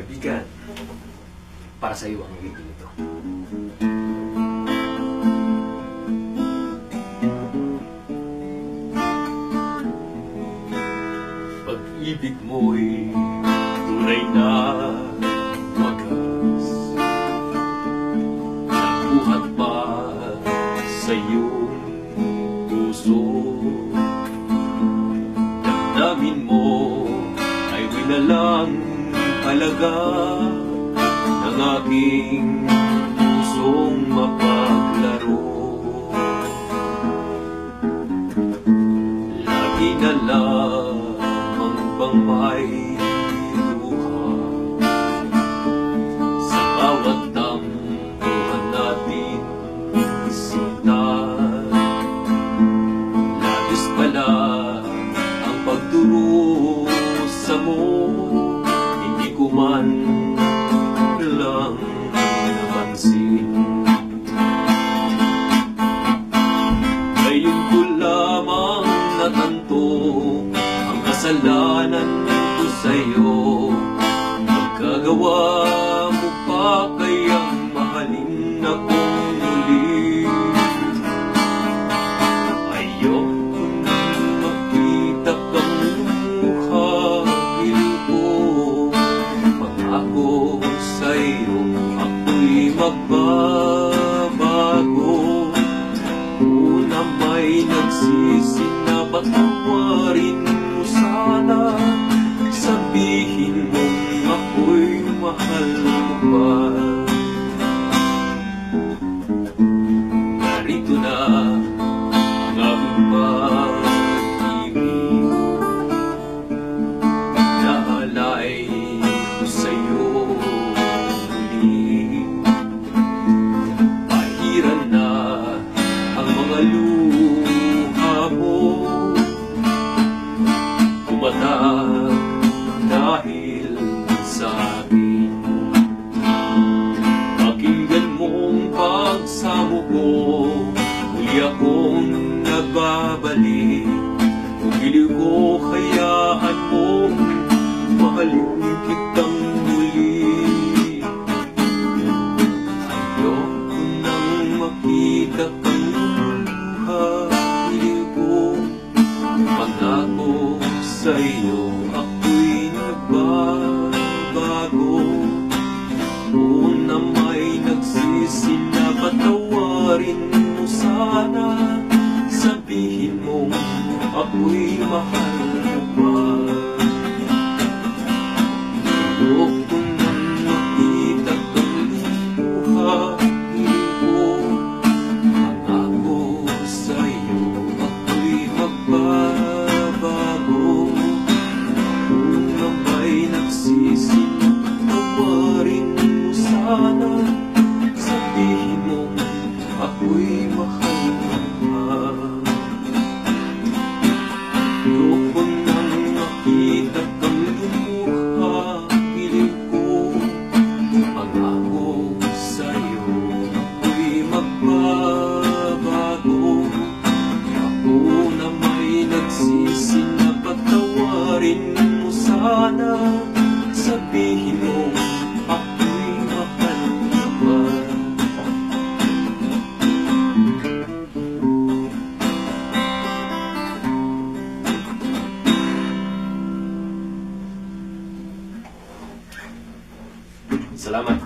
Kaibigan, para sa iyo ang higit ito. Pag-ibig mo'y tunay na wagas, nagbuhat pa sa iyong puso. Damdamin mo ay winalang halaga ng aking pusong mapaglaro. Lagi na lamang bang may luha sa bawat tampuhan natin, sinta. Labis pala ang pagdurusa mo, hindi ko man lang napansin. Ngayon ko lamang natanto ang kasalanan ko sa'yo. Magkagawa mo pa kayang mahalin akong muli. Ayoko nang makita kang mukha ko. Pangako sa'yo ako'y magbabago. Una may nagsisi na patawarin mo sana. Sabihin mo ako'y mahal mo pa. Narito na ang aking pag-ibig, naalay ko sa'yo muli. Pahiran na ang mga luha mo, tumatag dahil sa akin. Pakinggan mong pagsamo ko, muli akong nagbabalik. Kung giliw ko, hayaan mo, mahalin kitang muli. Ayoko nang makita kang luha, giliw ko. Pangako sa'yo ako'y nagbabago. Una may nagsisi na patawarin mo sana. Sabihin mo ako'y mahal mo pa. Ayoko nang makita kang luha, giliw ko. Pangako sa'yo ako'y magbabago. Una may nagsisi na patawarin mo sana. Sabihin mo ako'y mahal mo pa. Ayoko nang makita kang lumukha, giliw ko. Pangako sa'yo ako'y magbabago. Ako na may nagsisi na patawarin mo sana. Sabihin mo ako'y mahal mo pa. Salamat.